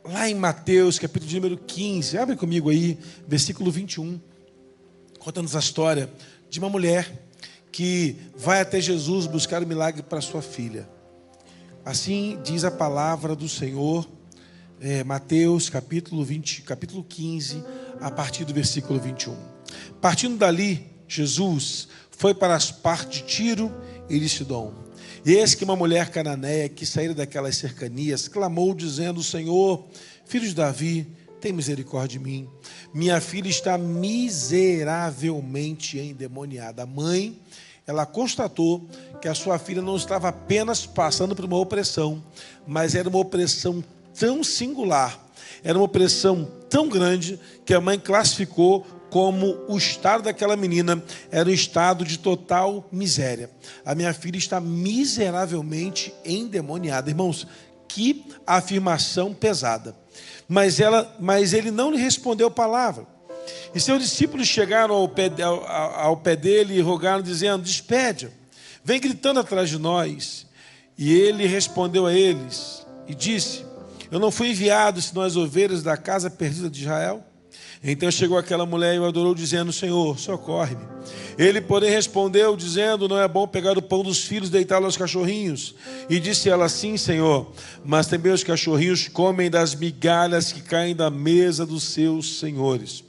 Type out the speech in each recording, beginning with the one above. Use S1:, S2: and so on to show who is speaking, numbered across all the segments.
S1: lá em Mateus, capítulo de número 15, abre comigo aí, versículo 21, contando a história de uma mulher que vai até Jesus buscar o milagre para sua filha. Assim diz a palavra do Senhor, Mateus capítulo 15, a partir do versículo 21. Partindo dali, Jesus foi para as partes de Tiro e de Sidom. E eis que uma mulher cananeia que saíra daquelas cercanias clamou dizendo: Senhor, filho de Davi, tem misericórdia de mim. Minha filha está miseravelmente endemoniada. A mãe, ela constatou que a sua filha não estava apenas passando por uma opressão, mas era uma opressão tão singular, era uma opressão tão grande, que a mãe classificou como o estado daquela menina era um estado de total miséria. A minha filha está miseravelmente endemoniada. Irmãos, que afirmação pesada. Mas ele não lhe respondeu palavra. E seus discípulos chegaram ao pé dele e rogaram, dizendo: despede-o, vem gritando atrás de nós. E ele respondeu a eles e disse: eu não fui enviado senão as ovelhas da casa perdida de Israel? Então chegou aquela mulher e o adorou, dizendo: Senhor, socorre-me. Ele, porém, respondeu, dizendo: não é bom pegar o pão dos filhos e deitá-lo aos cachorrinhos. E disse ela: sim, Senhor, mas também os cachorrinhos comem das migalhas que caem da mesa dos seus senhores.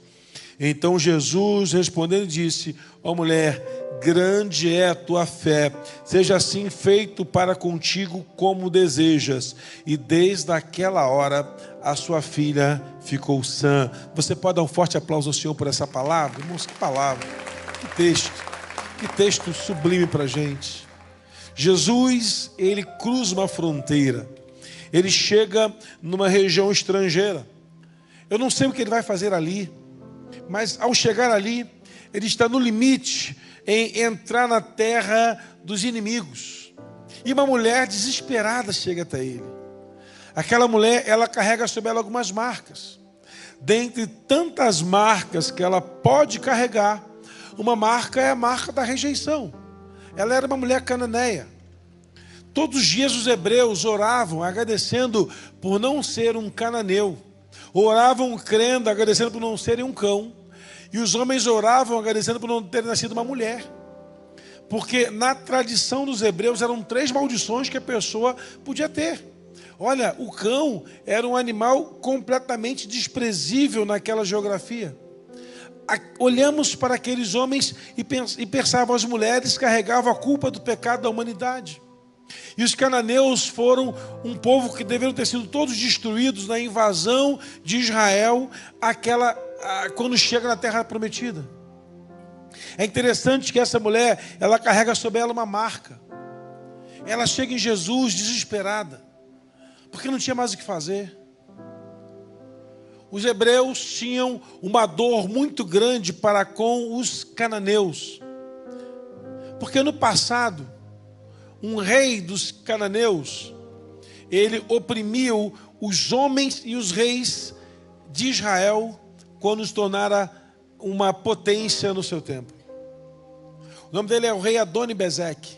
S1: Então Jesus, respondendo, disse: ó mulher, grande é a tua fé, seja assim feito para contigo como desejas. E desde aquela hora a sua filha ficou sã. Você pode dar um forte aplauso ao Senhor por essa palavra? Irmãos, que palavra, que texto sublime para a gente. Jesus, ele cruza uma fronteira, ele chega numa região estrangeira. Eu não sei o que ele vai fazer ali, mas ao chegar ali, ele está no limite em entrar na terra dos inimigos. E uma mulher desesperada chega até ele. Aquela mulher, ela carrega sobre ela algumas marcas. Dentre tantas marcas que ela pode carregar, uma marca é a marca da rejeição. Ela era uma mulher cananeia. Todos os dias os hebreus oravam agradecendo por não ser um cananeu. Oravam crendo, agradecendo por não serem um cão. E os homens oravam agradecendo por não ter nascido uma mulher. Porque na tradição dos hebreus eram 3 maldições que a pessoa podia ter. Olha, o cão era um animal completamente desprezível naquela geografia. Olhamos para aqueles homens e pensavam: as mulheres carregavam a culpa do pecado da humanidade. E os cananeus foram um povo que deveriam ter sido todos destruídos na invasão de Israel, quando chega na terra prometida. É interessante que essa mulher, ela carrega sobre ela uma marca. Ela chega em Jesus desesperada, porque não tinha mais o que fazer. Os hebreus tinham uma dor muito grande para com os cananeus, porque no passado, um rei dos cananeus, ele oprimiu os homens e os reis de Israel quando se tornara uma potência no seu tempo. O nome dele é o rei Adoni-Bezeque.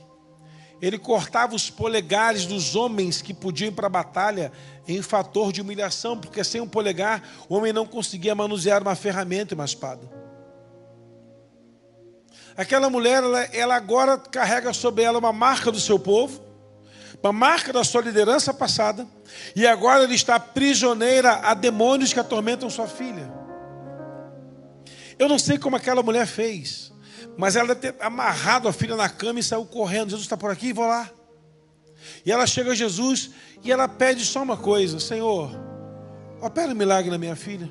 S1: Ele cortava os polegares dos homens que podiam ir para a batalha em fator de humilhação, porque sem um polegar o homem não conseguia manusear uma ferramenta e uma espada. Aquela mulher, ela agora carrega sobre ela uma marca do seu povo, uma marca da sua liderança passada, e agora ela está prisioneira a demônios que atormentam sua filha. Eu não sei como aquela mulher fez, mas ela deve ter amarrado a filha na cama e saiu correndo. Jesus está por aqui, vou lá. E ela chega a Jesus e ela pede só uma coisa: Senhor, opera um milagre na minha filha.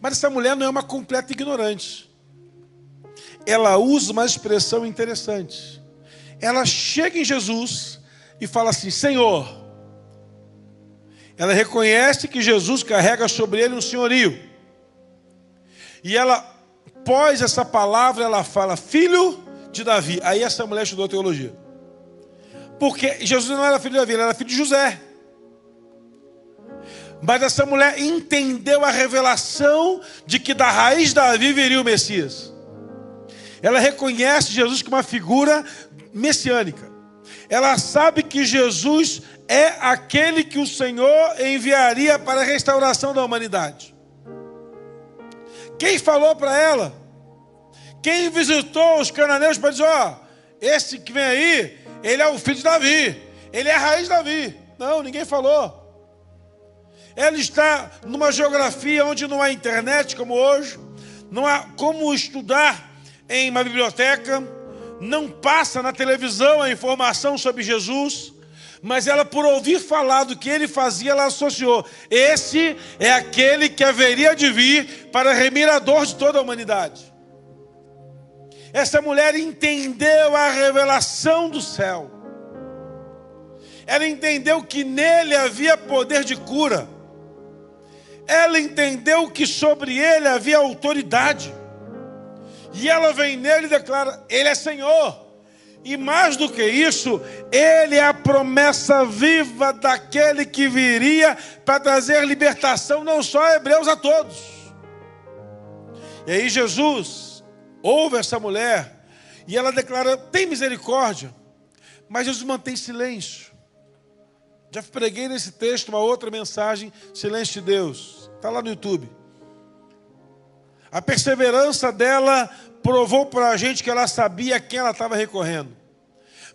S1: Mas essa mulher não é uma completa ignorante. Ela usa uma expressão interessante. Ela chega em Jesus e fala assim: Senhor. Ela reconhece que Jesus carrega sobre ele um senhorio. E ela, após essa palavra, ela fala: filho de Davi. Aí essa mulher estudou teologia. Porque Jesus não era filho de Davi, ele era filho de José. Mas essa mulher entendeu a revelação de que da raiz de Davi viria o Messias. Ela reconhece Jesus como uma figura messiânica. Ela sabe que Jesus é aquele que o Senhor enviaria para a restauração da humanidade. Quem falou para ela? Quem visitou os cananeus para dizer, esse que vem aí, ele é o filho de Davi, ele é a raiz de Davi. Não, ninguém falou. Ela está numa geografia onde não há internet como hoje, não há como estudar em uma biblioteca, não passa na televisão a informação sobre Jesus, mas ela, por ouvir falar do que ele fazia, ela associou: esse é aquele que haveria de vir para remir a dor de toda a humanidade. Essa mulher entendeu a revelação do céu. Ela entendeu que nele havia poder de cura. Ela entendeu que sobre ele havia autoridade. E ela vem nele e declara: ele é Senhor. E mais do que isso, ele é a promessa viva daquele que viria para trazer libertação não só a hebreus, a todos. E aí Jesus ouve essa mulher e ela declara: tem misericórdia. Mas Jesus mantém silêncio. Já preguei nesse texto uma outra mensagem, Silêncio de Deus. Está lá no YouTube. A perseverança dela provou para a gente que ela sabia a quem ela estava recorrendo.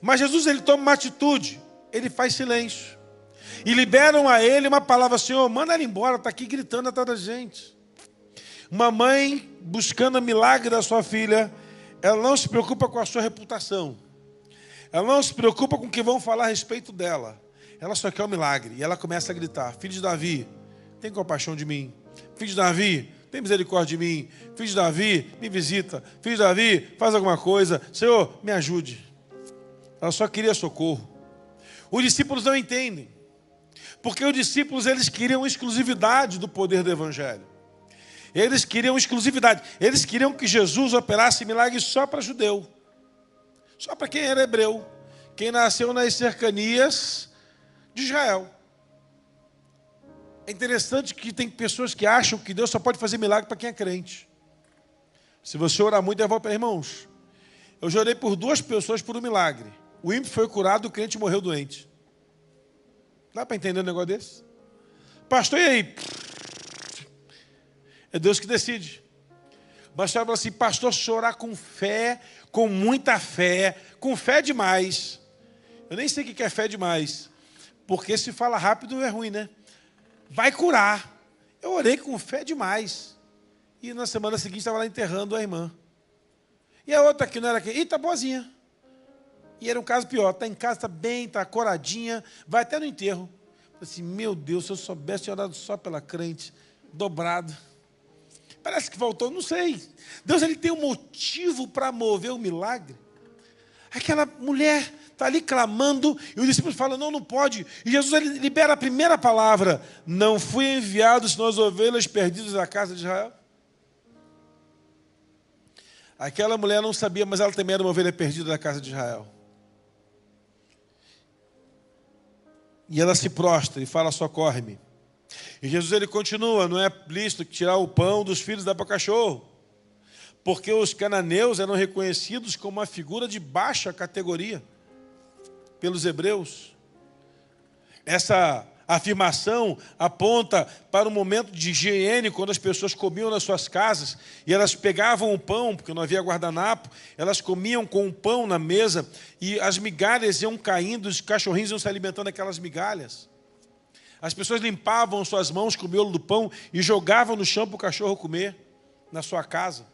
S1: Mas Jesus, ele toma uma atitude. Ele faz silêncio. E liberam a ele uma palavra: Senhor, manda ela embora, está aqui gritando atrás da gente. Uma mãe buscando o milagre da sua filha, ela não se preocupa com a sua reputação. Ela não se preocupa com o que vão falar a respeito dela. Ela só quer o milagre. E ela começa a gritar: filho de Davi, tem compaixão de mim. Filho de Davi, tem misericórdia de mim. Filho de Davi, me visita. Filho de Davi, faz alguma coisa. Senhor, me ajude. Ela só queria socorro. Os discípulos não entendem. Porque os discípulos, eles queriam exclusividade do poder do Evangelho. Eles queriam exclusividade. Eles queriam que Jesus operasse milagres só para judeu. Só para quem era hebreu. Quem nasceu nas cercanias de Israel. É interessante que tem pessoas que acham que Deus só pode fazer milagre para quem é crente. Se você orar muito, devolve para irmãos. Eu já orei por 2 pessoas por um milagre. O ímpio foi curado, o crente morreu doente. Dá para entender um negócio desse? Pastor, e aí? É Deus que decide. O pastor fala assim: pastor, se orar com fé, com muita fé, com fé demais. Eu nem sei o que é fé demais. Porque se fala rápido é ruim, né? Vai curar. Eu orei com fé demais. E na semana seguinte estava lá enterrando a irmã. E a outra que não era aqui, está boazinha. E era um caso pior, está em casa, está bem, está coradinha, vai até no enterro. Eu falei assim: meu Deus, se eu soubesse, tinha orado só pela crente, dobrado. Parece que voltou, não sei. Deus, ele tem um motivo para mover o milagre. Aquela mulher está ali clamando, e os discípulos falam: não, não pode. E Jesus, ele libera a primeira palavra: não fui enviado senão as ovelhas perdidas da casa de Israel. Aquela mulher não sabia, mas ela também era uma ovelha perdida da casa de Israel. E ela se prostra e fala: socorre-me. E Jesus, ele continua: não é lícito tirar o pão dos filhos da para cachorro. Porque os cananeus eram reconhecidos como uma figura de baixa categoria pelos hebreus. Essa afirmação aponta para um momento de higiene, quando as pessoas comiam nas suas casas, e elas pegavam o pão, porque não havia guardanapo, elas comiam com o pão na mesa, e as migalhas iam caindo, os cachorrinhos iam se alimentando daquelas migalhas. As pessoas limpavam suas mãos com o miolo do pão e jogavam no chão para o cachorro comer na sua casa.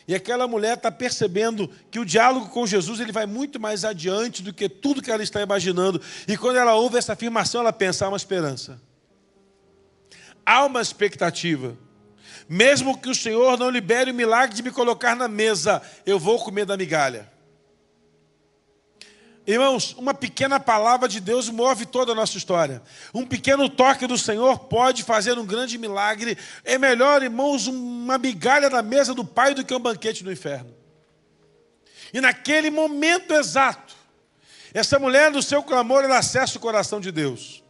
S1: E aquela mulher está percebendo que o diálogo com Jesus, ele vai muito mais adiante do que tudo que ela está imaginando. E quando ela ouve essa afirmação, ela pensa: há uma esperança. Há uma expectativa. Mesmo que o Senhor não libere o milagre de me colocar na mesa, eu vou comer da migalha. Irmãos, uma pequena palavra de Deus move toda a nossa história. Um pequeno toque do Senhor pode fazer um grande milagre. É melhor, irmãos, uma migalha na mesa do Pai do que um banquete no inferno. E naquele momento exato, essa mulher, no seu clamor, ela acessa o coração de Deus.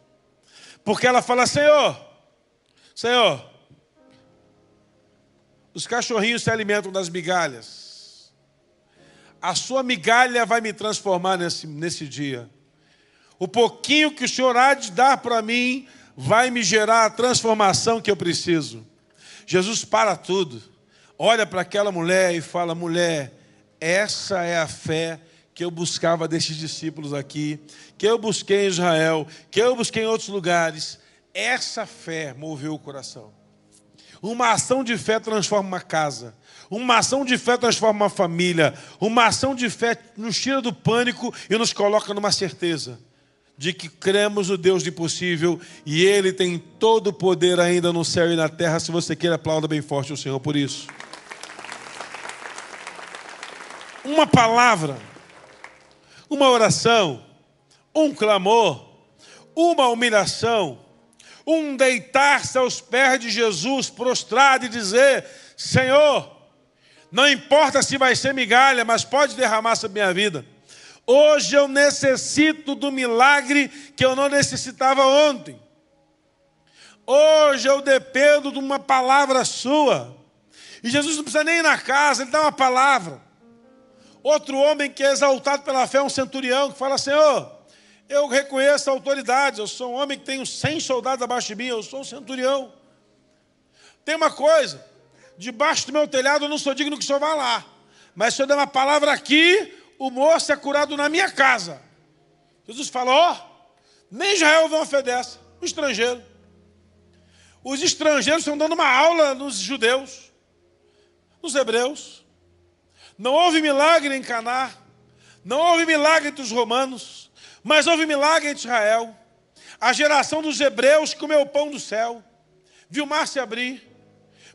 S1: Porque ela fala: Senhor, os cachorrinhos se alimentam das migalhas. A sua migalha vai me transformar nesse dia. O pouquinho que o Senhor há de dar para mim vai me gerar a transformação que eu preciso. Jesus para tudo, olha para aquela mulher e fala: mulher, essa é a fé que eu buscava destes discípulos aqui, que eu busquei em Israel, que eu busquei em outros lugares. Essa fé moveu o coração. Uma ação de fé transforma uma casa. Uma ação de fé transforma uma família. Uma ação de fé nos tira do pânico e nos coloca numa certeza de que cremos no Deus do impossível e Ele tem todo o poder ainda no céu e na terra. Se você quer, aplauda bem forte o Senhor por isso. Uma palavra, uma oração, um clamor, uma humilhação, um deitar-se aos pés de Jesus, prostrado e dizer: Senhor, não importa se vai ser migalha, mas pode derramar sobre minha vida. Hoje eu necessito do milagre que eu não necessitava ontem. Hoje eu dependo de uma palavra sua. E Jesus não precisa nem ir na casa, Ele dá uma palavra. Outro homem que é exaltado pela fé é um centurião, que fala: Senhor, eu reconheço a autoridade, eu sou um homem que tenho 100 soldados abaixo de mim, eu sou um centurião. Tem uma coisa, debaixo do meu telhado eu não sou digno que o Senhor vá lá, mas se eu der uma palavra aqui, o moço é curado na minha casa. Jesus falou: ó, nem Israel vão fé dessa, um estrangeiro. Os estrangeiros estão dando uma aula nos judeus, nos hebreus. Não houve milagre em Caná, não houve milagre entre os romanos, mas houve milagre entre Israel. A geração dos hebreus comeu o pão do céu, viu mar se abrir,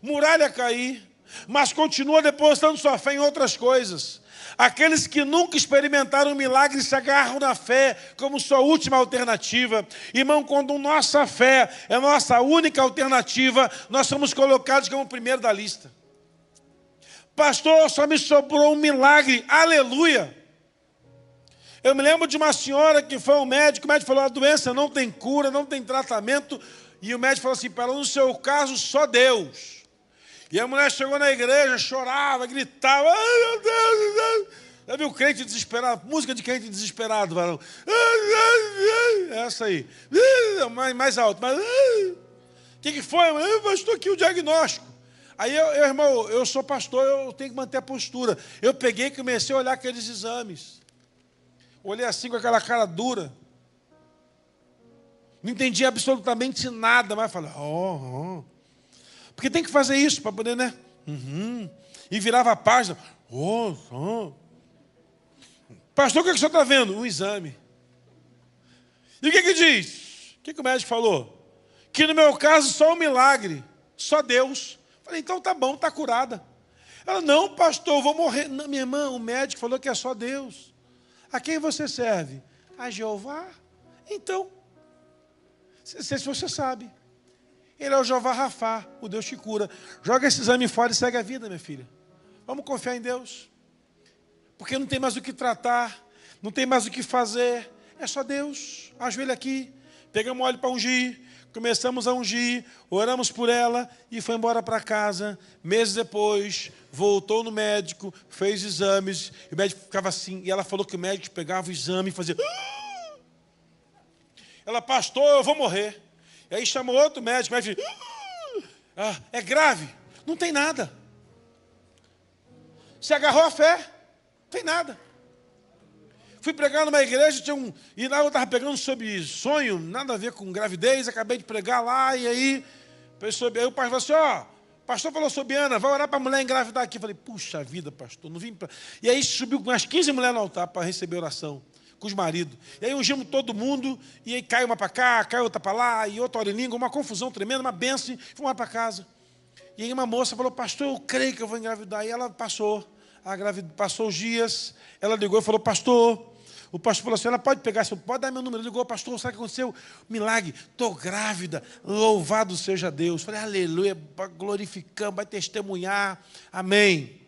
S1: muralha cair, mas continua depositando sua fé em outras coisas. Aqueles que nunca experimentaram um milagre se agarram na fé como sua última alternativa. Irmão, quando nossa fé é nossa única alternativa, nós somos colocados como o primeiro da lista. Pastor, só me sobrou um milagre. Aleluia! Eu me lembro de uma senhora que foi ao médico, o médico falou: a doença não tem cura, não tem tratamento. E o médico falou assim para ela: no seu caso, só Deus. E a mulher chegou na igreja, chorava, gritava: ai meu Deus! Já viu crente desesperado? Música de crente desesperado, varão. Essa aí. Mais alto. O que foi? Eu estou aqui o diagnóstico. Aí eu, irmão, eu sou pastor, eu tenho que manter a postura. Eu peguei e comecei a olhar aqueles exames. Olhei assim com aquela cara dura. Não entendi absolutamente nada, mas falei: porque tem que fazer isso para poder, né? E virava a página. Pastor, o que o senhor está vendo? Um exame. E o que diz? O que o médico falou? Que no meu caso só um milagre, só Deus. Falei: então tá bom, está curada. Ela: não, pastor, eu vou morrer. Não, minha irmã, o médico falou que é só Deus. A quem você serve? A Jeová. Então, se você sabe, Ele é o Jeová Rafá, o Deus que cura. Joga esse exame fora e segue a vida, minha filha. Vamos confiar em Deus. Porque não tem mais o que tratar, não tem mais o que fazer. É só Deus. Ajoelha aqui, pegamos óleo para ungir, começamos a ungir, oramos por ela e foi embora para casa. Meses depois, voltou no médico, fez exames, e o médico ficava assim, e ela falou que o médico pegava o exame e fazia... Ela: pastor, eu vou morrer. E aí chamou outro médico, o médico disse: é grave. Não tem nada. Se agarrou a fé, não tem nada. Fui pregar numa igreja, e lá eu estava pregando sobre sonho, nada a ver com gravidez, acabei de pregar lá, e aí o pastor falou assim: o pastor falou sobre Ana, vai orar para a mulher engravidar aqui. Eu falei: puxa vida, pastor, não vim para... E aí subiu com umas 15 mulheres no altar para receber oração, com os maridos. E aí ungimos todo mundo, e aí cai uma para cá, cai outra para lá, e outra ora em língua, uma confusão tremenda, uma bênção, e fomos lá para casa. E aí uma moça falou: pastor, eu creio que eu vou engravidar. E ela passou os dias, ela ligou e falou: pastor... O pastor falou assim: ela pode pegar, pode dar meu número. Ele ligou: pastor, sabe o que aconteceu? Milagre, estou grávida, louvado seja Deus. Falei: aleluia, glorificamos, vai testemunhar, amém.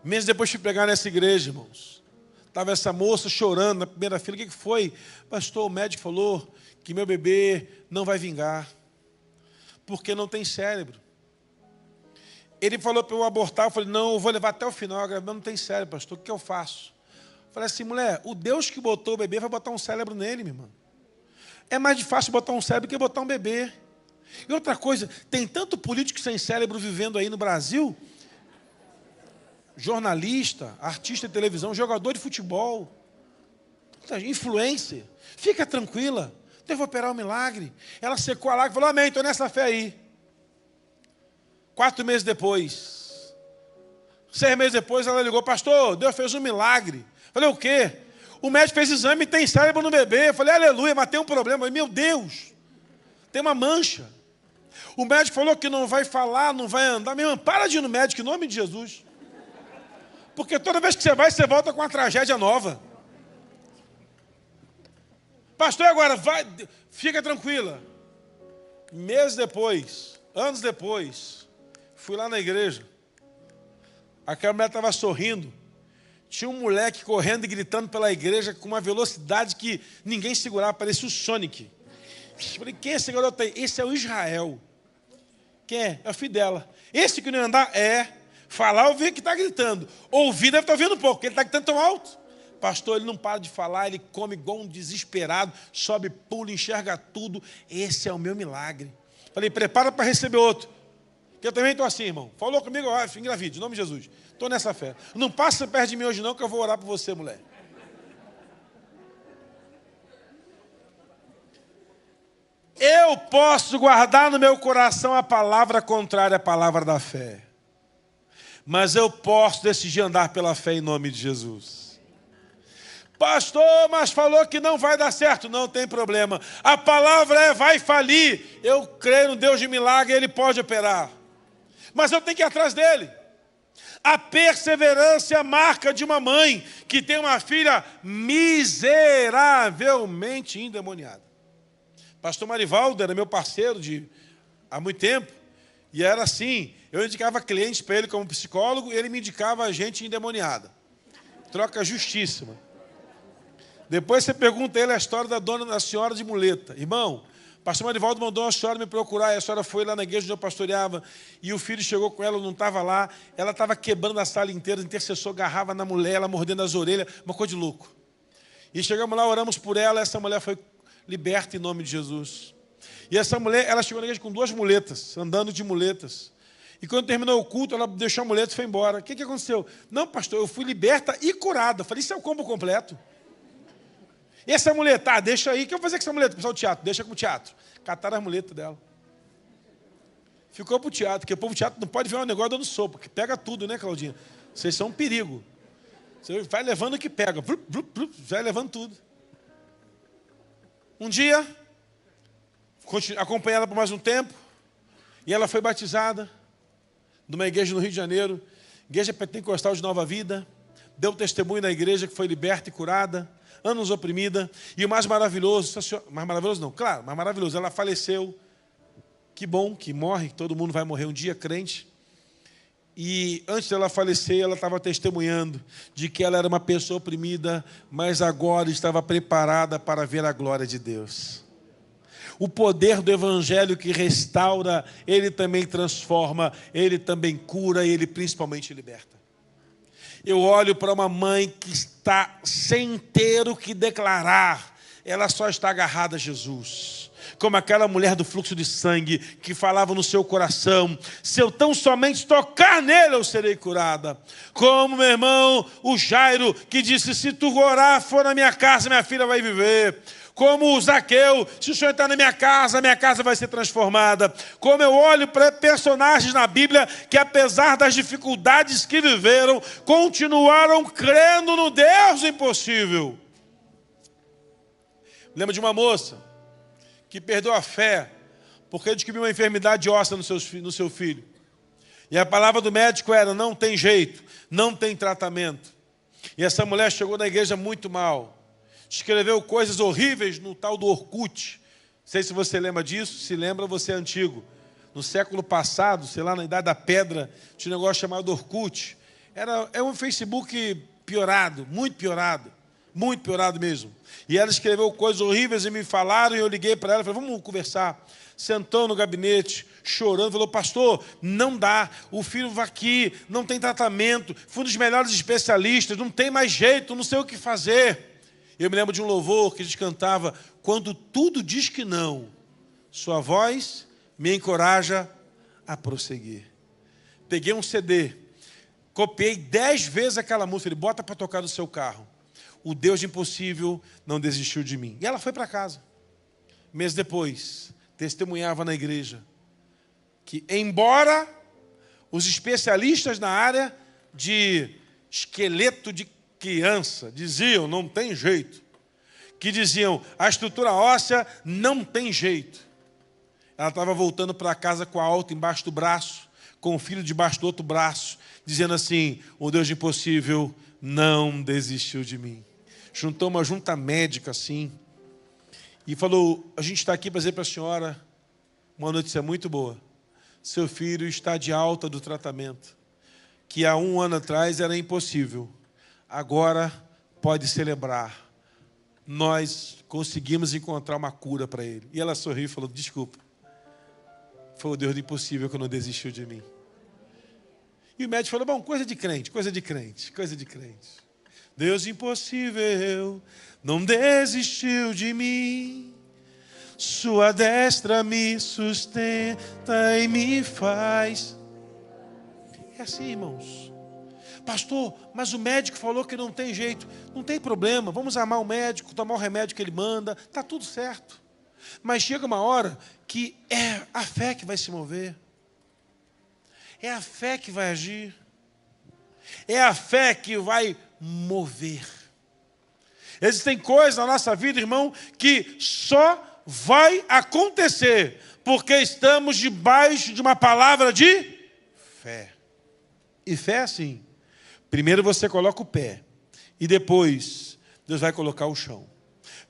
S1: Meses depois fui pregar nessa igreja, irmãos. Estava essa moça chorando na primeira fila. O que foi? Pastor, o médico falou que meu bebê não vai vingar, porque não tem cérebro. Ele falou para eu abortar. Eu falei: não, eu vou levar até o final. Eu não tem cérebro, pastor, o que eu faço? Falei assim, mulher, o Deus que botou o bebê vai botar um cérebro nele, minha irmã. É mais fácil botar um cérebro que botar um bebê. E outra coisa, tem tanto político sem cérebro vivendo aí no Brasil, jornalista, artista de televisão, jogador de futebol, influencer. Fica tranquila, Deus vai operar um milagre. Ela secou a lágrima e falou, amém, estou nessa fé aí. 4 meses depois, 6 meses depois, ela ligou, pastor, Deus fez um milagre. Falei, o quê? O médico fez exame e tem cérebro no bebê. Eu falei, aleluia, mas tem um problema. Falei, meu Deus, tem uma mancha. O médico falou que não vai falar, não vai andar. Meu irmão, para de ir no médico, em nome de Jesus. Porque toda vez que você volta com uma tragédia nova. Pastor, agora, vai, fica tranquila. Meses depois, anos depois, fui lá na igreja. Aquela mulher estava sorrindo. Tinha um moleque correndo e gritando pela igreja com uma velocidade que ninguém segurava, parecia o Sonic. Eu falei, quem é esse garoto aí? Esse é o Israel. Quem é? É o filho dela. Esse que não ia andar? É. Falar, eu vi que está gritando. Ouvir, deve estar ouvindo um pouco, porque ele está gritando tão alto. Pastor, ele não para de falar, ele come igual um desesperado, sobe, pula, enxerga tudo. Esse é o meu milagre. Falei, prepara para receber outro. Que eu também estou assim, irmão. Falou comigo, engravide, em nome de Jesus. Estou nessa fé. Não passa perto de mim hoje não, que eu vou orar por você, mulher. Eu posso guardar no meu coração a palavra contrária à palavra da fé. Mas eu posso decidir andar pela fé em nome de Jesus. Pastor, mas falou que não vai dar certo. Não tem problema. A palavra é vai falir. Eu creio no Deus de milagre, Ele pode operar. Mas eu tenho que ir atrás dele. A perseverança é a marca de uma mãe que tem uma filha miseravelmente endemoniada. Pastor Marivaldo era meu parceiro há muito tempo. E era assim, eu indicava clientes para ele como psicólogo e ele me indicava gente endemoniada. Troca justíssima. Depois você pergunta a ele a história da senhora de muleta. Irmão, pastor Marivaldo mandou uma senhora me procurar, e a senhora foi lá na igreja onde eu pastoreava, e o filho chegou com ela, não estava lá, ela estava quebrando a sala inteira, o intercessor agarrava na mulher, ela mordendo as orelhas, uma coisa de louco. E chegamos lá, oramos por ela, essa mulher foi liberta em nome de Jesus. E essa mulher, ela chegou na igreja com 2 muletas, andando de muletas. E quando terminou o culto, ela deixou a muleta e foi embora. O que aconteceu? Não, pastor, eu fui liberta e curada. Eu falei, isso é o combo completo. E essa muleta, deixa aí, o que eu vou fazer com essa muleta? Pessoal do teatro, deixa com o teatro. Cataram as muletas dela. Ficou para o teatro, porque o povo do teatro não pode ver um negócio dando sopa, que pega tudo, né, Claudinha? Vocês são um perigo. Você vai levando o que pega, vai levando tudo. Um dia, acompanhei ela por mais um tempo, e ela foi batizada numa igreja no Rio de Janeiro, igreja pentecostal de Nova Vida, deu testemunho na igreja que foi liberta e curada, anos oprimida, e o mais maravilhoso, mais maravilhoso não, claro, mais maravilhoso, ela faleceu, que bom, que morre, todo mundo vai morrer um dia, crente, e antes dela falecer, ela estava testemunhando de que ela era uma pessoa oprimida, mas agora estava preparada para ver a glória de Deus. O poder do Evangelho que restaura, ele também transforma, ele também cura, ele principalmente liberta. Eu olho para uma mãe que está sem ter o que declarar, ela só está agarrada a Jesus. Como aquela mulher do fluxo de sangue que falava no seu coração, se eu tão somente tocar nele eu serei curada. Como meu irmão, o Jairo, que disse, se tu orar, for na minha casa, minha filha vai viver. Como o Zaqueu, se o Senhor entrar na minha casa vai ser transformada. Como eu olho para personagens na Bíblia que, apesar das dificuldades que viveram, continuaram crendo no Deus impossível. Lembro de uma moça que perdeu a fé porque descobriu uma enfermidade óssea no seu filho. E a palavra do médico era, não tem jeito, não tem tratamento. E essa mulher chegou na igreja muito mal. Escreveu coisas horríveis no tal do Orkut. Não sei se você lembra disso, se lembra, você é antigo. No século passado, sei lá, na Idade da Pedra, tinha um negócio chamado Orkut. É um Facebook piorado muito piorado mesmo. E ela escreveu coisas horríveis e me falaram, e eu liguei para ela, falei, vamos conversar. Sentou no gabinete, chorando, falou, pastor, não dá, o filho vai aqui, não tem tratamento, fui um dos melhores especialistas, não tem mais jeito, não sei o que fazer. Eu me lembro de um louvor que a gente cantava, quando tudo diz que não, sua voz me encoraja a prosseguir. Peguei um CD, copiei 10 vezes aquela música, ele bota para tocar no seu carro. O Deus de impossível não desistiu de mim. E ela foi para casa. Mês depois, testemunhava na igreja que, embora os especialistas na área de esqueleto de criança diziam, não tem jeito, que diziam, a estrutura óssea não tem jeito. Ela estava voltando para casa com a alta embaixo do braço, com o filho debaixo do outro braço, dizendo assim, o Deus de impossível não desistiu de mim. Juntou uma junta médica assim, e falou, a gente está aqui para dizer para a senhora uma notícia muito boa. Seu filho está de alta do tratamento, que há 1 ano atrás era impossível. Agora pode celebrar. Nós conseguimos encontrar uma cura para ele. E ela sorriu e falou, desculpa. Foi o Deus do impossível que não desistiu de mim. E o médico falou, bom, coisa de crente, coisa de crente, coisa de crente. Deus impossível não desistiu de mim. Sua destra me sustenta e me faz. É assim, irmãos. Pastor, mas o médico falou que não tem jeito. Não tem problema, vamos amar o médico, tomar o remédio que ele manda, está tudo certo. Mas chega uma hora que é a fé que vai se mover. É a fé que vai agir. É a fé que vai mover. Existem coisas na nossa vida, irmão, que só vai acontecer porque estamos debaixo de uma palavra de fé. E fé é assim. Primeiro você coloca o pé e depois Deus vai colocar o chão.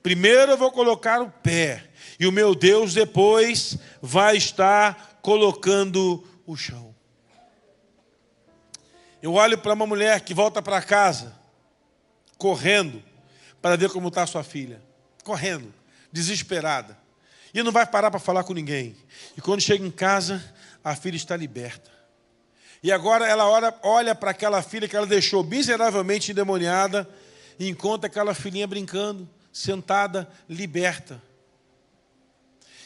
S1: Primeiro eu vou colocar o pé e o meu Deus depois vai estar colocando o chão. Eu olho para uma mulher que volta para casa, correndo, para ver como está a sua filha. Correndo, desesperada. E não vai parar para falar com ninguém. E quando chega em casa, a filha está liberta. E agora ela olha para aquela filha que ela deixou miseravelmente endemoniada e encontra aquela filhinha brincando, sentada, liberta.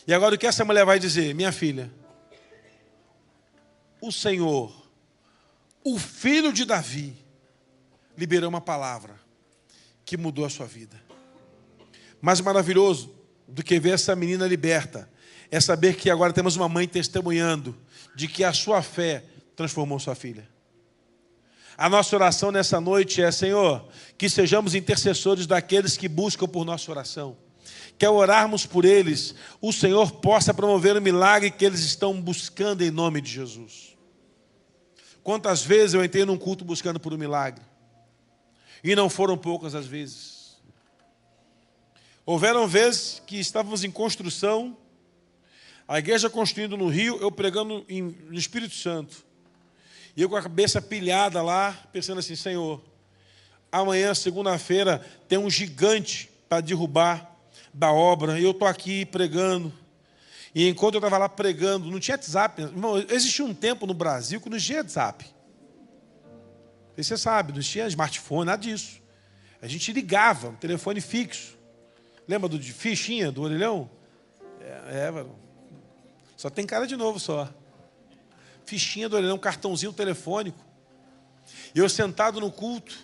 S1: E agora o que essa mulher vai dizer? Minha filha, o Senhor, o filho de Davi, liberou uma palavra que mudou a sua vida. Mais maravilhoso do que ver essa menina liberta é saber que agora temos uma mãe testemunhando de que a sua fé transformou sua filha. A nossa oração nessa noite é, Senhor, que sejamos intercessores daqueles que buscam por nossa oração. Que ao orarmos por eles, o Senhor possa promover o milagre que eles estão buscando em nome de Jesus. Quantas vezes eu entrei num culto buscando por um milagre? E não foram poucas as vezes. Houveram vezes que estávamos em construção, a igreja construindo no Rio, eu pregando no Espírito Santo. E eu com a cabeça pilhada lá, pensando assim, Senhor, amanhã, segunda-feira, tem um gigante para derrubar da obra, e eu estou aqui pregando. E enquanto eu estava lá pregando, não tinha WhatsApp. Irmão, existia um tempo no Brasil que não tinha WhatsApp. E você sabe, não tinha smartphone, nada disso. A gente ligava, um telefone fixo. Lembra de fichinha, do orelhão? Mano. Só tem cara de novo só. Fichinha do orelhão, cartãozinho telefônico. E eu sentado no culto,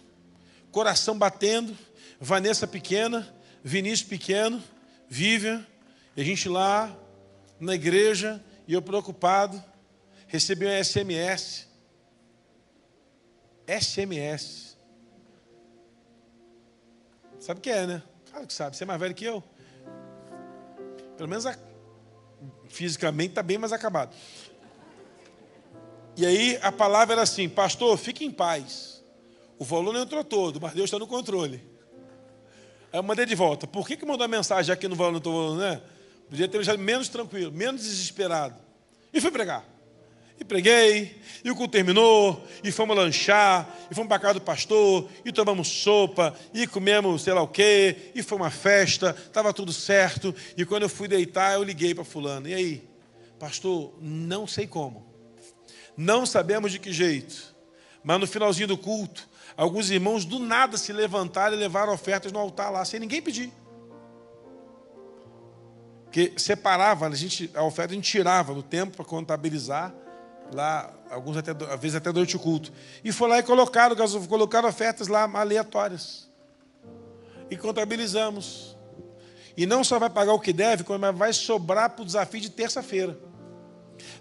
S1: coração batendo, Vanessa pequena, Vinícius pequeno, Vivian, e a gente lá na igreja, e eu preocupado, recebi um SMS. SMS. Sabe o que é, né? Claro que sabe, você é mais velho que eu. Pelo menos fisicamente está bem mais acabado. E aí a palavra era assim, pastor, fique em paz. O volume não entrou todo, mas Deus está no controle. Aí eu mandei de volta. Por que mandou a mensagem aqui no volume, não estou, né? Podia ter deixado menos tranquilo, menos desesperado. E fui pregar. E preguei, e o culto terminou, e fomos lanchar, e fomos para a casa do pastor, e tomamos sopa, e comemos sei lá o quê, e foi uma festa, estava tudo certo. E quando eu fui deitar, eu liguei para fulano. E aí? Pastor, não sei como. Não sabemos de que jeito. Mas no finalzinho do culto, alguns irmãos do nada se levantaram e levaram ofertas no altar lá, sem ninguém pedir. Porque separava, a oferta a gente tirava do tempo para contabilizar, lá, alguns até, às vezes até durante o culto. E foi lá e colocaram ofertas lá aleatórias. E contabilizamos. E não só vai pagar o que deve, mas vai sobrar para o desafio de terça-feira.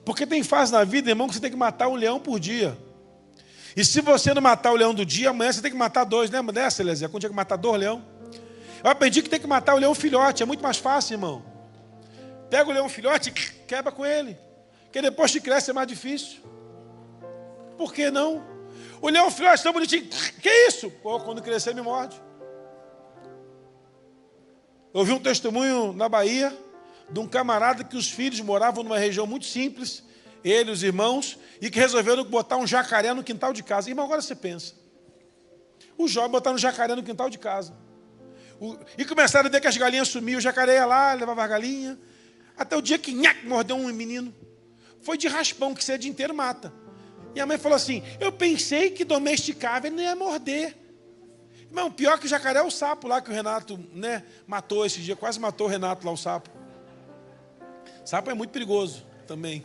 S1: Porque tem fase na vida, irmão, que você tem que matar um leão por dia. E se você não matar o leão do dia, amanhã você tem que matar 2. Lembra dessa, Eliezer? Quando tinha que matar 2 leão? Eu aprendi que tem que matar o leão filhote. É muito mais fácil, irmão. Pega o leão filhote e quebra com ele. Porque depois que cresce é mais difícil. Por que não? O leão filhote tão bonitinho. Que isso? Pô, quando crescer me morde. Eu vi um testemunho na Bahia de um camarada que os filhos moravam numa região muito simples, ele e os irmãos, e que resolveram botar um jacaré no quintal de casa. Irmão, agora você pensa. Os jovens botaram um jacaré no quintal de casa. E começaram a ver que as galinhas sumiam. O jacaré ia lá, levava a galinha. Até o dia que mordeu um menino. Foi de raspão, que você o dia inteiro mata. E a mãe falou assim, eu pensei que domesticava, ele não ia morder. Irmão, pior que o jacaré é o sapo lá que o Renato, matou esse dia. Quase matou o Renato lá, o sapo. Sapo é muito perigoso também.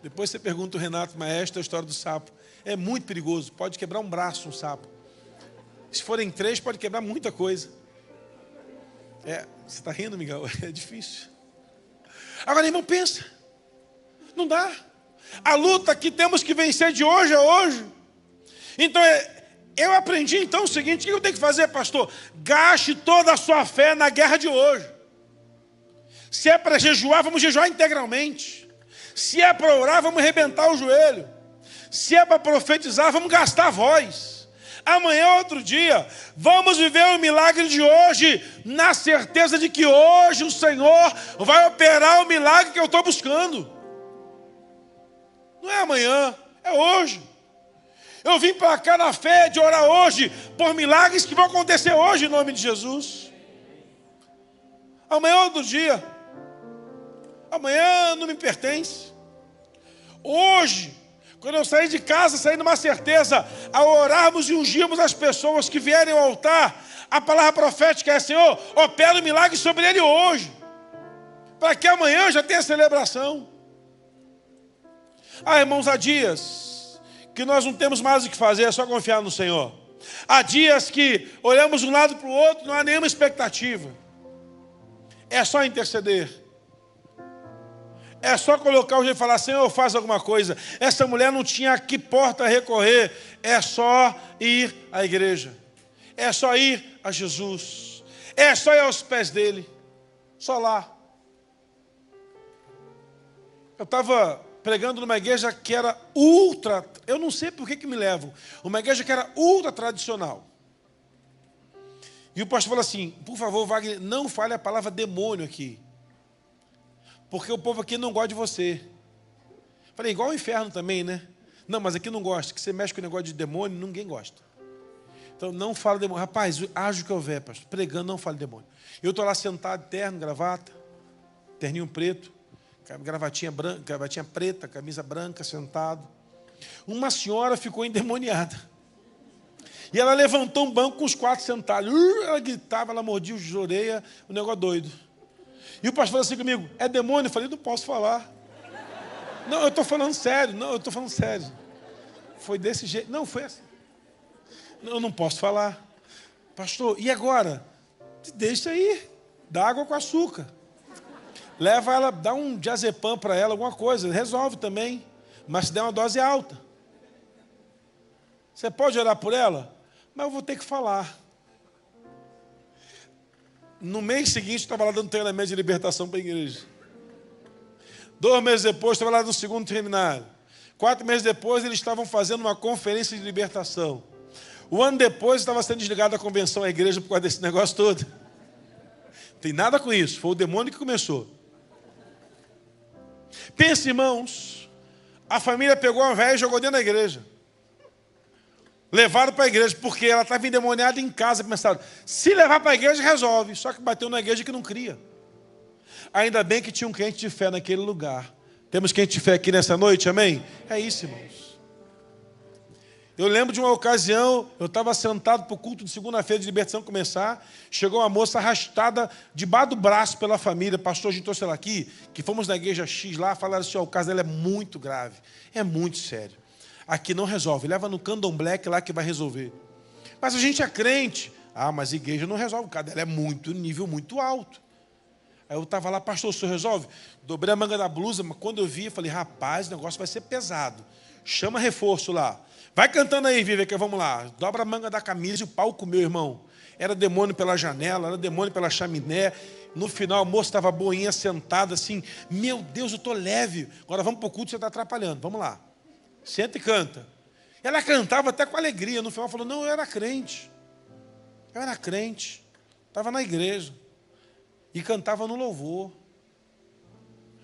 S1: Depois você pergunta ao Renato, mas esta é a história do sapo. É muito perigoso, pode quebrar um braço um sapo. Se forem 3, pode quebrar muita coisa. Você está rindo, Miguel? É difícil. Agora, irmão, pensa. Não dá. A luta que temos que vencer de hoje a hoje. Então, eu aprendi então o seguinte, o que eu tenho que fazer, pastor? Gaste toda a sua fé na guerra de hoje. Se é para jejuar, vamos jejuar integralmente. Se é para orar, vamos arrebentar o joelho. Se é para profetizar, vamos gastar a voz. Amanhã é outro dia. Vamos viver o milagre de hoje, na certeza de que hoje o Senhor vai operar o milagre que eu estou buscando. Não é amanhã, é hoje. Eu vim para cá na fé de orar hoje por milagres que vão acontecer hoje em nome de Jesus. Amanhã é outro dia. Amanhã não me pertence. Hoje, quando eu sair de casa, sair numa certeza, ao orarmos e ungirmos as pessoas que vierem ao altar, a palavra profética é, Senhor, opera o milagre sobre ele hoje, para que amanhã já tenha celebração. Irmãos, há dias que nós não temos mais o que fazer, é só confiar no Senhor. Há dias que olhamos de um lado para o outro, não há nenhuma expectativa. É só interceder. É só colocar o jeito e falar, Senhor, faz alguma coisa. Essa mulher não tinha a que porta recorrer. É só ir à igreja. É só ir a Jesus. É só ir aos pés dele. Só lá. Eu estava pregando numa igreja que era ultra... Eu não sei por que me levam. Uma igreja que era ultra tradicional. E o pastor falou assim, por favor, Wagner, não fale a palavra demônio aqui. Porque o povo aqui não gosta de você. Falei, igual o inferno também, né? Não, mas aqui não gosta. Que você mexe com o negócio de demônio, ninguém gosta. Então não fala demônio. Rapaz, haja o que houver, pastor. Pregando, não fale demônio. Eu estou lá sentado, terno, gravata, terninho preto, gravatinha branca, gravatinha preta, camisa branca, sentado. Uma senhora ficou endemoniada. E ela levantou um banco com os 4 sentados. Ela gritava, ela mordia os orelhas, o negócio doido. E o pastor falou assim comigo, é demônio? Eu falei, não posso falar. Não, eu estou falando sério. Não, eu estou falando sério. Foi desse jeito. Não, foi assim. Não, eu não posso falar. Pastor, e agora? Deixa aí. Dá água com açúcar. Leva ela, dá um diazepam para ela, alguma coisa. Resolve também. Mas se der uma dose alta. Você pode orar por ela? Mas eu vou ter que falar. No mês seguinte, eu estava lá dando treinamento de libertação para a igreja. 2 meses depois, estava lá no segundo seminário. 4 meses depois, eles estavam fazendo uma conferência de libertação. 1 ano depois, estava sendo desligado da convenção à igreja por causa desse negócio todo. Não tem nada com isso, foi o demônio que começou. Pense, irmãos, a família pegou a velha e jogou dentro da igreja. Levaram para a igreja, porque ela estava endemoniada em casa. Pensaram, se levar para a igreja, resolve. Só que bateu na igreja que não cria. Ainda bem que tinha um crente de fé naquele lugar, Temos quem de fé aqui nessa noite, amém? É isso, irmãos. Eu lembro de uma ocasião, eu estava sentado para o culto de segunda-feira de libertação começar, chegou uma moça arrastada debaixo do braço pela família, pastor, a gente trouxe ela aqui, que fomos na igreja X lá, falaram assim, ó, o caso dela é muito grave, é muito sério. Aqui não resolve, leva no candomblé que lá que vai resolver. Mas a gente é crente. Ah, mas a igreja não resolve, o caso dela é muito, nível muito alto. Aí eu estava lá, pastor, o senhor resolve? Dobrei a manga da blusa, mas quando eu vi, eu falei, rapaz, o negócio vai ser pesado. Chama reforço lá. Vai cantando aí, Vivi, que vamos lá. Dobra a manga da camisa e o pau comeu, irmão. Era demônio pela janela, era demônio pela chaminé. No final, a moça estava boinha, sentada assim. Meu Deus, eu estou leve. Agora vamos para o culto, você está atrapalhando. Vamos lá. Senta e canta. Ela cantava até com alegria. No final, falou, não, eu era crente. Eu era crente. Estava na igreja. E cantava no louvor.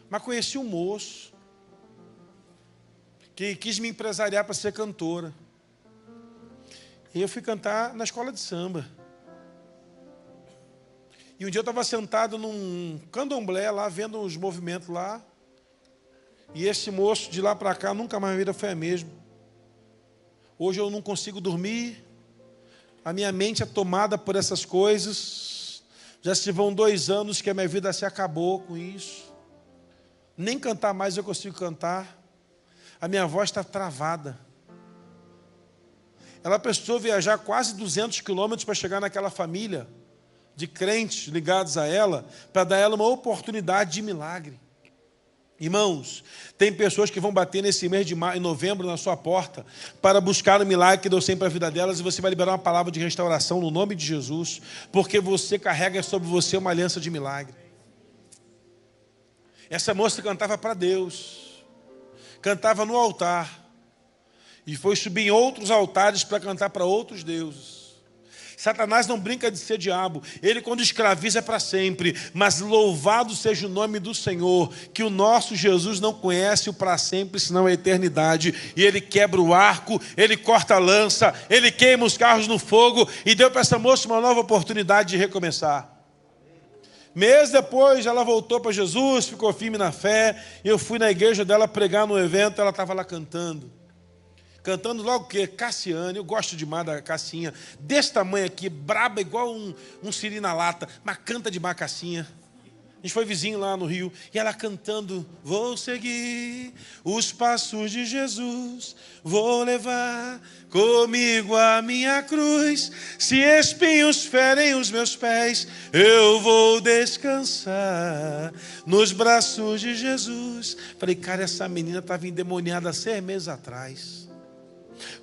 S1: Mas conheci um moço que quis me empresariar para ser cantora. E eu fui cantar na escola de samba. E um dia eu estava sentado num candomblé lá, vendo os movimentos lá. E esse moço, de lá para cá, nunca mais minha vida foi a mesma. Hoje eu não consigo dormir. A minha mente é tomada por essas coisas. Já se vão 2 anos que a minha vida se acabou com isso. Nem cantar mais eu consigo cantar. A minha voz está travada. Ela precisou viajar quase 200 quilômetros para chegar naquela família de crentes ligados a ela, para dar a ela uma oportunidade de milagre. Irmãos, tem pessoas que vão bater nesse mês de novembro na sua porta para buscar o milagre que deu sempre a vida delas, e você vai liberar uma palavra de restauração no nome de Jesus, porque você carrega sobre você uma aliança de milagre. Essa moça cantava para Deus, cantava no altar, e foi subir em outros altares para cantar para outros deuses. Satanás não brinca de ser diabo. Ele, quando escraviza, é para sempre. Mas louvado seja o nome do Senhor, que o nosso Jesus não conhece o para sempre, senão a eternidade. E Ele quebra o arco, Ele corta a lança, Ele queima os carros no fogo, e deu para essa moça uma nova oportunidade de recomeçar. Meses depois, ela voltou para Jesus, ficou firme na fé. Eu fui na igreja dela pregar no evento, ela estava lá cantando. Cantando logo o quê? Cassiane, eu gosto demais da Cassinha. Desse tamanho aqui, braba igual um siri na lata, mas canta demais a Cassinha. A gente foi vizinho lá no Rio, e ela cantando, vou seguir os passos de Jesus, vou levar comigo a minha cruz, se espinhos ferem os meus pés, eu vou descansar nos braços de Jesus. Falei, cara, essa menina estava endemoniada há 6 meses atrás.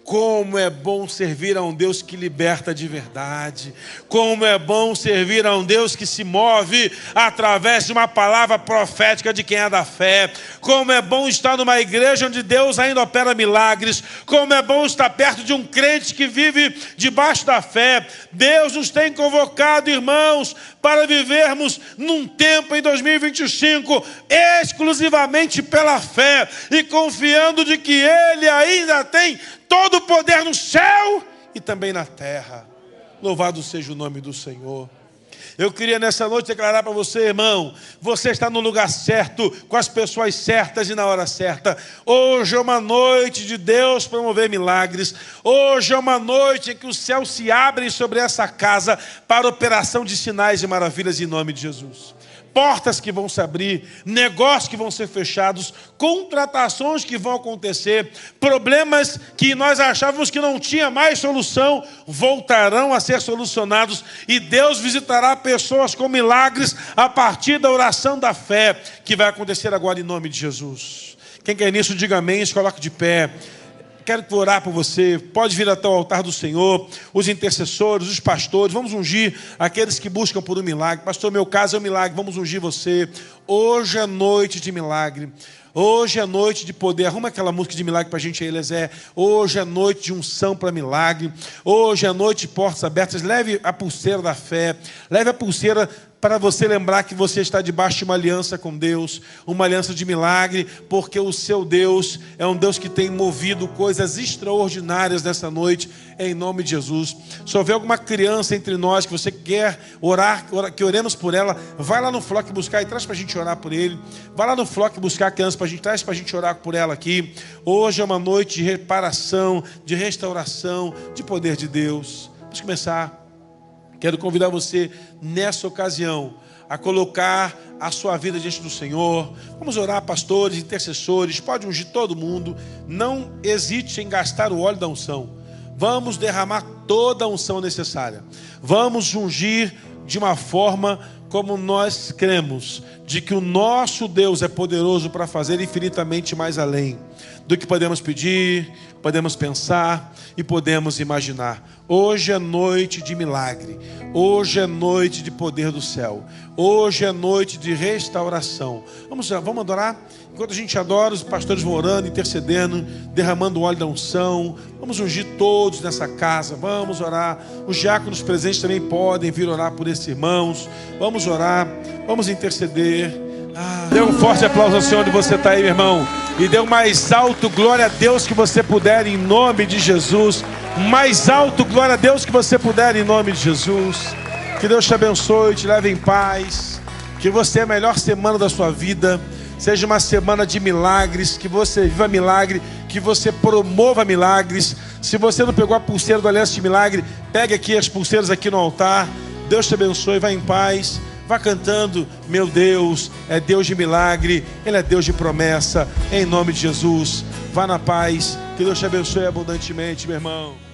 S1: Como é bom servir a um Deus que liberta de verdade. Como é bom servir a um Deus que se move através de uma palavra profética de quem é da fé. Como é bom estar numa igreja onde Deus ainda opera milagres. Como é bom estar perto de um crente que vive debaixo da fé. Deus nos tem convocado, irmãos, para vivermos num tempo em 2025 exclusivamente pela fé e confiando de que Ele ainda tem todo o poder no céu e também na terra. Louvado seja o nome do Senhor. Eu queria nessa noite declarar para você, irmão, você está no lugar certo, com as pessoas certas e na hora certa. Hoje é uma noite de Deus promover milagres. Hoje é uma noite em que os céus se abrem sobre essa casa para operação de sinais e maravilhas em nome de Jesus. Portas que vão se abrir, negócios que vão ser fechados, contratações que vão acontecer, problemas que nós achávamos que não tinha mais solução, voltarão a ser solucionados, e Deus visitará pessoas com milagres a partir da oração da fé, que vai acontecer agora em nome de Jesus. Quem quer nisso, diga amém, se coloque de pé. Quero orar por você. Pode vir até o altar do Senhor, os intercessores, os pastores. Vamos ungir aqueles que buscam por um milagre. Pastor, meu caso é um milagre. Vamos ungir você. Hoje é noite de milagre. Hoje é noite de poder. Arruma aquela música de milagre para a gente aí, Elezé. Hoje é noite de unção para milagre. Hoje é noite de portas abertas. Leve a pulseira da fé. Leve a pulseira para você lembrar que você está debaixo de uma aliança com Deus, uma aliança de milagre, porque o seu Deus é um Deus que tem movido coisas extraordinárias nessa noite, em nome de Jesus. Se houver alguma criança entre nós que você quer orar, que oremos por ela, vai lá no Flock buscar e traz para a gente orar por ele. Vai lá no Flock buscar a criança para a gente, traz para a gente orar por ela aqui. Hoje é uma noite de reparação, de restauração, de poder de Deus. Vamos começar. Quero convidar você, nessa ocasião, a colocar a sua vida diante do Senhor. Vamos orar, pastores, intercessores, pode ungir todo mundo. Não hesite em gastar o óleo da unção. Vamos derramar toda a unção necessária. Vamos ungir de uma forma como nós cremos, de que o nosso Deus é poderoso para fazer infinitamente mais além do que podemos pedir, podemos pensar e podemos imaginar. Hoje é noite de milagre, hoje é noite de poder do céu, hoje é noite de restauração. Vamos adorar? Enquanto a gente adora, os pastores vão orando, intercedendo, derramando o óleo da unção. Vamos ungir todos nessa casa, vamos orar. Os diáconos presentes também podem vir orar por esses irmãos. Vamos orar, vamos interceder. Dê um forte aplauso ao Senhor onde você está aí, meu irmão. E dê o mais alto glória a Deus que você puder, em nome de Jesus. Mais alto glória a Deus que você puder, em nome de Jesus. Que Deus te abençoe, te leve em paz. Que você é a melhor semana da sua vida. Seja uma semana de milagres, que você viva milagre, que você promova milagres. Se você não pegou a pulseira do Aliança de Milagre, pegue aqui as pulseiras aqui no altar. Deus te abençoe, vá em paz. Vá cantando, meu Deus é Deus de milagre, Ele é Deus de promessa, em nome de Jesus. Vá na paz, que Deus te abençoe abundantemente, meu irmão.